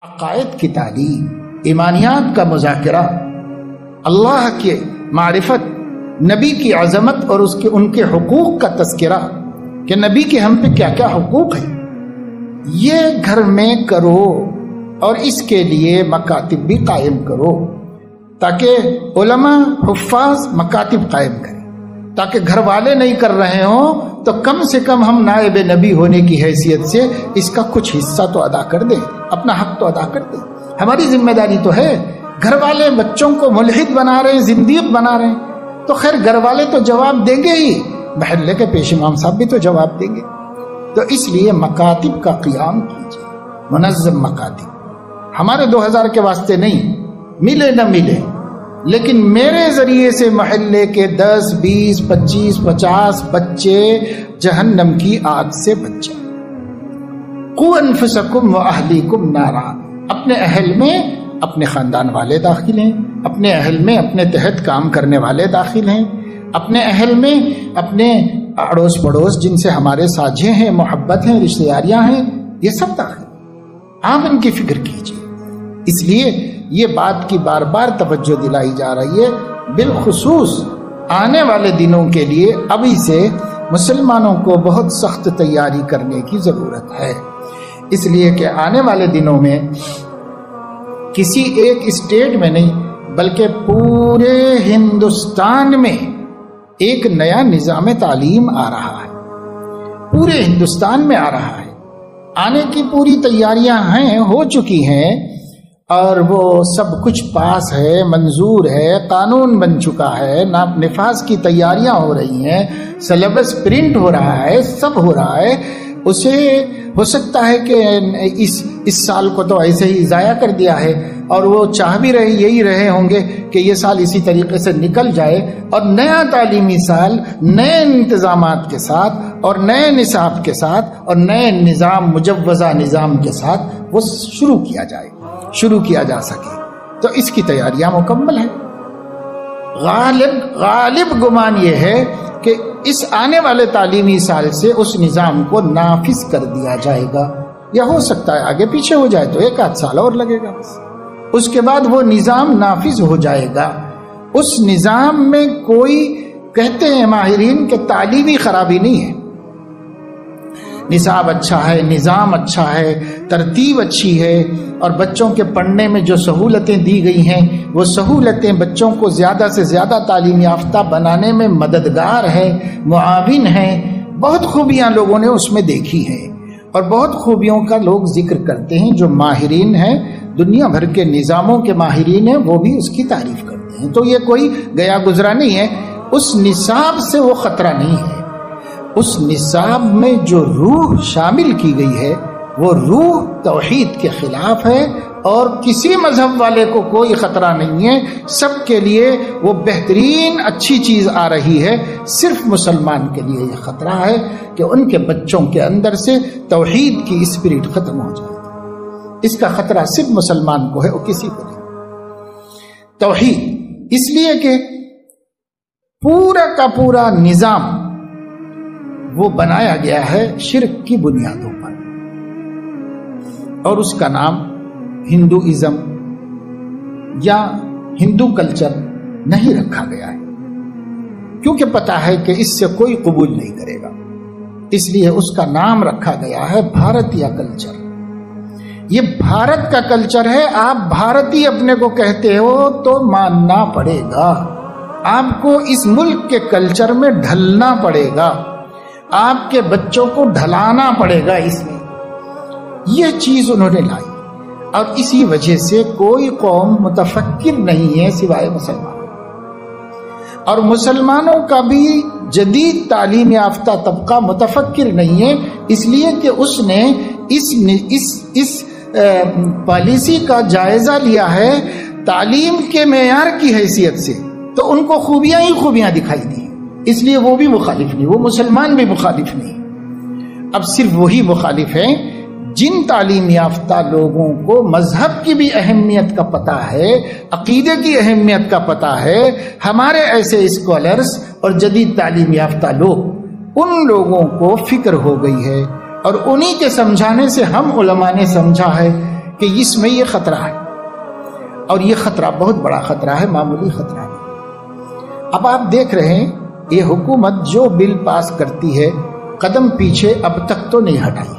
عقائد کی تعلیم، ایمانیات کا مذاکرہ، اللہ کے معرفت، نبی کی عظمت اور ان کے حقوق کا تذکرہ کہ نبی کے ہم پہ کیا کیا حقوق ہیں، یہ گھر میں کرو اور اس کے لیے مکاتب بھی قائم کرو تاکہ علماء حفاظ مکاتب قائم کریں، تاکہ گھر والے نہیں کر رہے ہوں تو کم سے کم ہم نائب نبی ہونے کی حیثیت سے اس کا کچھ حصہ تو ادا کر دیں، اپنا حق تو ادا کر دیں، ہماری ذمہ داری تو ہے۔ گھر والے بچوں کو ملحد بنا رہے ہیں، زندیق بنا رہے ہیں، تو خیر گھر والے تو جواب دیں گے ہی، محلے کے پیش امام صاحب بھی تو جواب دیں گے۔ تو اس لیے مکاتب کا قیام کیجیے، منظم مکاتب، ہمارے 2000 کے واسطے نہیں، ملے نہ ملے، لیکن میرے ذریعے سے محلے کے 10 20 25 50 بچے جہنم کی آگ سے بچ جائیں۔ قوا انفسکم واہلیکم نارا، اپنے اہل میں اپنے خاندان والے داخل ہیں، اپنے اہل میں اپنے تحت کام کرنے والے داخل ہیں، اپنے اہل میں اپنے اڑوس پڑوس جن سے ہمارے ساجھے ہیں، محبت ہیں، رشتہ داریاں ہیں، یہ سب داخل ہیں۔ آپ ان کی فکر کیجیے۔ اس لیے یہ بات کی بار بار توجہ دلائی جا رہی ہے، بالخصوص آنے والے دنوں کے لیے ابھی سے مسلمانوں کو بہت سخت تیاری کرنے کی ضرورت ہے، اس لیے کہ آنے والے دنوں میں کسی ایک اسٹیٹ میں نہیں بلکہ پورے ہندوستان میں ایک نیا نظام تعلیم آ رہا ہے، پورے ہندوستان میں آ رہا ہے، آنے کی پوری تیاریاں ہیں، ہو چکی ہیں، اور وہ سب کچھ پاس ہے، منظور ہے، قانون بن چکا ہے، نفاذ کی تیاریاں ہو رہی ہیں، سلیبس پرنٹ ہو رہا ہے، سب ہو رہا ہے۔ اسے ہو سکتا ہے کہ اس سال کو تو ایسے ہی ضائع کر دیا ہے، اور وہ چاہ بھی یہی رہے ہوں گے کہ یہ سال اسی طریقے سے نکل جائے اور نیا تعلیمی سال نئے انتظامات کے ساتھ اور نئے نصاب کے ساتھ اور نئے نظام، مجوزہ نظام کے ساتھ وہ شروع کیا جا سکے۔ تو اس کی تیاریاں مکمل ہیں۔ غالب گمان یہ ہے کہ اس آنے والے تعلیمی سال سے اس نظام کو نافذ کر دیا جائے گا، یا ہو سکتا ہے آگے پیچھے ہو جائے تو 1 سال اور لگے گا، اس کے بعد وہ نظام نافذ ہو جائے گا۔ اس نظام میں کوئی، کہتے ہیں ماہرین کہ تعلیمی خرابی نہیں ہے، نصاب اچھا ہے، نظام اچھا ہے، ترتیب اچھی ہے، اور بچوں کے پڑھنے میں جو سہولتیں دی گئی ہیں وہ سہولتیں بچوں کو زیادہ سے زیادہ تعلیم یافتہ بنانے میں مددگار ہے، معاون ہے۔ بہت خوبیاں لوگوں نے اس میں دیکھی ہیں، اور بہت خوبیوں کا لوگ ذکر کرتے ہیں، جو ماہرین ہیں، دنیا بھر کے نظاموں کے ماہرین ہیں، وہ بھی اس کی تعریف کرتے ہیں۔ تو یہ کوئی گیا گزرا نہیں ہے، اس نصاب سے وہ خطرہ نہیں ہے۔ اس نصاب میں جو روح شامل کی گئی ہے وہ روح توحید کے خلاف ہے، اور کسی مذہب والے کو کوئی خطرہ نہیں ہے، سب کے لیے وہ بہترین اچھی چیز آ رہی ہے۔ صرف مسلمان کے لیے یہ خطرہ ہے کہ ان کے بچوں کے اندر سے توحید کی اسپرٹ ختم ہو جائے۔ اس کا خطرہ صرف مسلمان کو ہے اور کسی کو نہیں۔ توحید اس لیے کہ پورا کا پورا نظام وہ بنایا گیا ہے شرک کی بنیادوں پر، اور اس کا نام ہندوازم یا ہندو کلچر نہیں رکھا گیا ہے، کیونکہ پتا ہے کہ اس سے کوئی قبول نہیں کرے گا، اس لیے اس کا نام رکھا گیا ہے بھارتیہ کلچر۔ یہ بھارت کا کلچر ہے، آپ بھارتی اپنے کو کہتے ہو تو ماننا پڑے گا، آپ کو اس ملک کے کلچر میں ڈھلنا پڑے گا، آپ کے بچوں کو ڈھلانا پڑے گا اس میں۔ یہ چیز انہوں نے لائی، اور اسی وجہ سے کوئی قوم متفکر نہیں ہے سوائے مسلمان، اور مسلمانوں کا بھی جدید تعلیم یافتہ طبقہ متفکر نہیں ہے، اس لیے کہ اس نے اس پالیسی کا جائزہ لیا ہے تعلیم کے معیار کی حیثیت سے، تو ان کو خوبیاں ہی خوبیاں دکھائی دی، اس لیے وہ بھی مخالف نہیں، وہ مسلمان بھی مخالف نہیں۔ اب صرف وہی مخالف ہیں جن تعلیم یافتہ لوگوں کو مذہب کی بھی اہمیت کا پتہ ہے، عقیدے کی اہمیت کا پتہ ہے۔ ہمارے ایسے اسکالرز اور جدید تعلیم یافتہ لوگ، ان لوگوں کو فکر ہو گئی ہے، اور انہی کے سمجھانے سے ہم علماء نے سمجھا ہے کہ اس میں یہ خطرہ ہے، اور یہ خطرہ بہت بڑا خطرہ ہے، معمولی خطرہ نہیں۔ اب آپ دیکھ رہے ہیں یہ حکومت جو بل پاس کرتی ہے قدم پیچھے اب تک تو نہیں ہٹائی،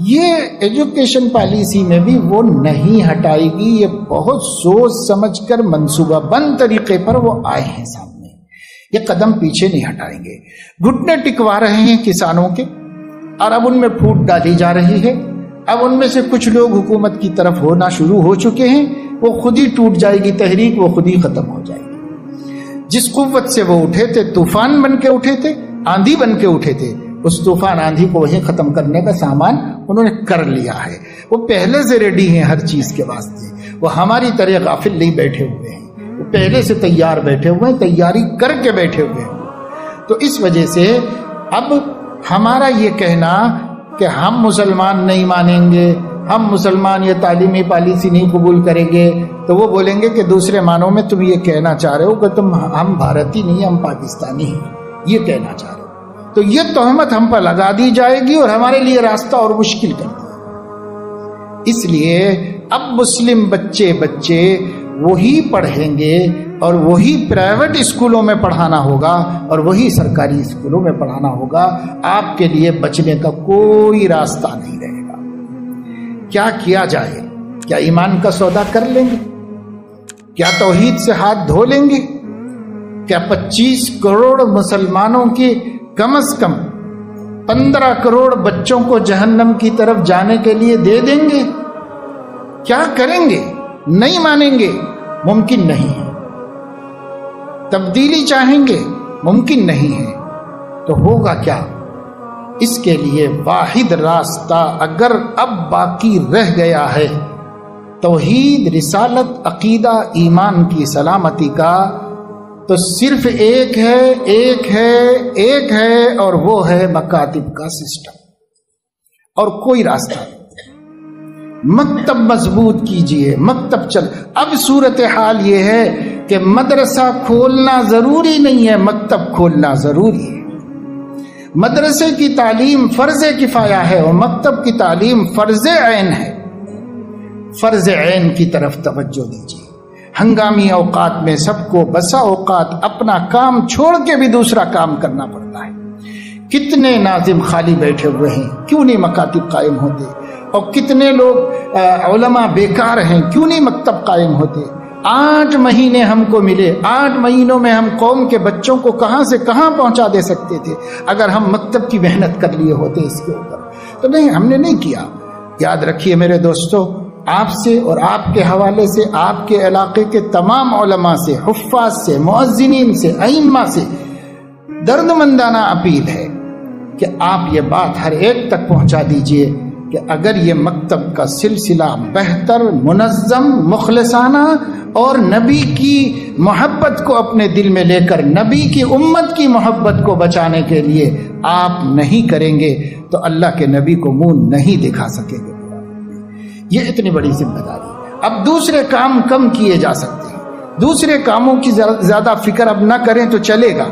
یہ ایجوکیشن پالیسی میں بھی وہ نہیں ہٹائے گی، یہ بہت سوچ سمجھ کر منصوبہ بند طریقے پر وہ آئے ہیں سامنے، یہ قدم پیچھے نہیں ہٹائیں گے۔ گھٹنے ٹکوا رہے ہیں کسانوں کے، اور اب ان میں پھوٹ ڈالی جا رہی ہے، اب ان میں سے کچھ لوگ حکومت کی طرف ہونا شروع ہو چکے ہیں، وہ خود ہی ٹوٹ جائے گی تحریک، وہ خود ہی ختم ہو جائے گی۔ جس قوت سے وہ اٹھے تھے، طوفان بن کے اٹھے تھے، آندھی بن کے اٹھے تھے، اس طوفان آندھی کو وہیں ختم کرنے کا سامان انہوں نے کر لیا ہے، وہ پہلے سے ریڈی ہیں ہر چیز کے واسطے، وہ ہماری طرح غافل نہیں بیٹھے ہوئے ہیں، وہ پہلے سے تیار بیٹھے ہوئے ہیں، تیاری کر کے بیٹھے ہوئے ہیں۔ تو اس وجہ سے اب ہمارا یہ کہنا کہ ہم مسلمان نہیں مانیں گے، ہم مسلمان یہ تعلیمی پالیسی نہیں قبول کریں گے، تو وہ بولیں گے کہ دوسرے معنوں میں تم یہ کہنا چاہ رہے ہو کہ ہم بھارتی نہیں، ہم پاکستانی ہیں، یہ کہنا چاہ رہے ہو، تو یہ تہمت ہم پر لگا دی جائے گی اور ہمارے لیے راستہ اور مشکل کر دیا۔ اس لیے اب مسلم بچے وہی پڑھیں گے، اور وہی پرائیویٹ اسکولوں میں پڑھانا ہوگا اور وہی سرکاری اسکولوں میں پڑھانا ہوگا، آپ کے لیے بچنے کا کوئی راستہ نہیں رہے گا۔ کیا کیا جائے؟ کیا ایمان کا سودا کر لیں گے؟ کیا توحید سے ہاتھ دھو لیں گے؟ کیا 25 کروڑ مسلمانوں کی کم از کم 15 کروڑ بچوں کو جہنم کی طرف جانے کے لیے دے دیں گے؟ کیا کریں گے؟ نہیں مانیں گے، ممکن نہیں ہے۔ تبدیلی چاہیں گے، ممکن نہیں ہے۔ تو ہوگا کیا؟ اس کے لیے واحد راستہ اگر اب باقی رہ گیا ہے توحید، رسالت، عقیدہ، ایمان کی سلامتی کا، تو صرف ایک ہے اور وہ ہے مکاتب کا سسٹم، اور کوئی راستہ نہیں۔ مکتب مضبوط کیجئے، مکتب چل۔ ب صورتحال یہ ہے کہ مدرسہ کھولنا ضروری نہیں ہے، مکتب کھولنا ضروری ہے۔ مدرسے کی تعلیم فرض کفایہ ہے اور مکتب کی تعلیم فرض عین ہے۔ فرض عین کی طرف توجہ دیجیے۔ ہنگامی اوقات میں سب کو بسا اوقات اپنا کام چھوڑ کے بھی دوسرا کام کرنا پڑتا ہے۔ کتنے ناظم خالی بیٹھے ہوئے ہیں، کیوں نہیں مکاتب قائم ہوتے؟ اور کتنے لوگ علماء بیکار ہیں، کیوں نہیں مکتب قائم ہوتے؟ 8 مہینے ہم کو ملے، 8 مہینوں میں ہم قوم کے بچوں کو کہاں سے کہاں پہنچا دے سکتے تھے اگر ہم مکتب کی محنت کر لیے ہوتے اس کے اوپر۔ تو نہیں، ہم نے نہیں کیا۔ یاد رکھیے میرے دوستو، آپ سے اور آپ کے حوالے سے، آپ کے علاقے کے تمام علماء سے، حفاظ سے، مؤذنین سے، ائمہ سے درد مندانہ اپیل ہے کہ آپ یہ بات ہر ایک تک پہنچا دیجئے کہ اگر یہ مکتب کا سلسلہ بہتر، منظم، مخلصانہ اور نبی کی محبت کو اپنے دل میں لے کر نبی کی امت کی محبت کو بچانے کے لیے آپ نہیں کریں گے تو اللہ کے نبی کو منہ نہیں دکھا سکیں گے۔ یہ اتنی بڑی ذمہ داری۔ اب دوسرے کام کم کیے جا سکتے ہیں، دوسرے کاموں کی زیادہ فکر اب نہ کریں تو چلے گا۔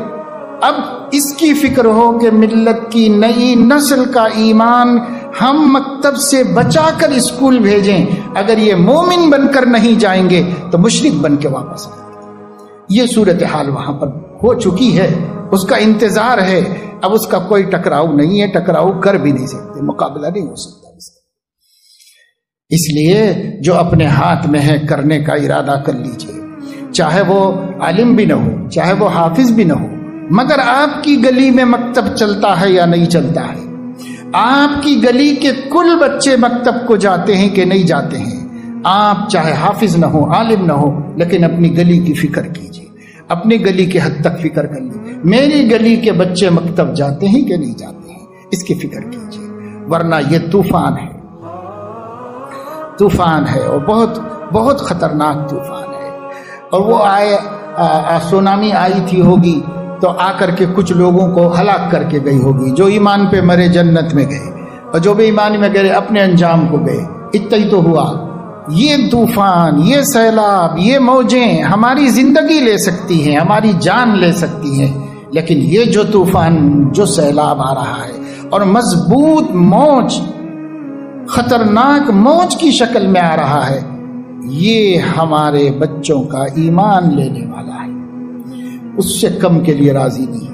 اب اس کی فکر ہو کہ ملت کی نئی نسل کا ایمان ہم مکتب سے بچا کر اسکول بھیجیں۔ اگر یہ مومن بن کر نہیں جائیں گے تو مشرک بن کے واپس آئیں گے۔ یہ صورتحال وہاں پر ہو چکی ہے، اس کا انتظار ہے۔ اب اس کا کوئی ٹکراؤ نہیں ہے، ٹکراؤ کر بھی نہیں سکتے، مقابلہ نہیں ہو سکتا اس کا۔ اس لیے جو اپنے ہاتھ میں ہے کرنے کا ارادہ کر لیجئے، چاہے وہ عالم بھی نہ ہو، چاہے وہ حافظ بھی نہ ہو، مگر آپ کی گلی میں مکتب چلتا ہے یا نہیں چلتا ہے؟ آپ کی گلی کے کل بچے مکتب کو جاتے ہیں کہ نہیں جاتے ہیں؟ آپ چاہے حافظ نہ ہو، عالم نہ ہو، لیکن اپنی گلی کی فکر کیجیے، اپنی گلی کے حد تک فکر کر لیجیے، میری گلی کے بچے مکتب جاتے ہیں کہ نہیں جاتے ہیں، اس کی فکر کیجیے، ورنہ یہ طوفان ہے، طوفان ہے اور بہت بہت خطرناک طوفان ہے۔ اور وہ سونامی آئی تھی ہوگی تو آ کر کے کچھ لوگوں کو ہلاک کر کے گئی ہوگی، جو ایمان پہ مرے جنت میں گئے اور جو بھی ایمان میں گئے اپنے انجام کو گئے، اتنا ہی تو ہوا۔ یہ طوفان، یہ سیلاب، یہ موجیں ہماری زندگی لے سکتی ہیں، ہماری جان لے سکتی ہیں، لیکن یہ جو طوفان، جو سیلاب آ رہا ہے اور مضبوط موج خطرناک موج کی شکل میں آ رہا ہے، یہ ہمارے بچوں کا ایمان لینے والا ہے، اس سے کم کے لیے راضی نہیں،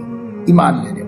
ایمان لینے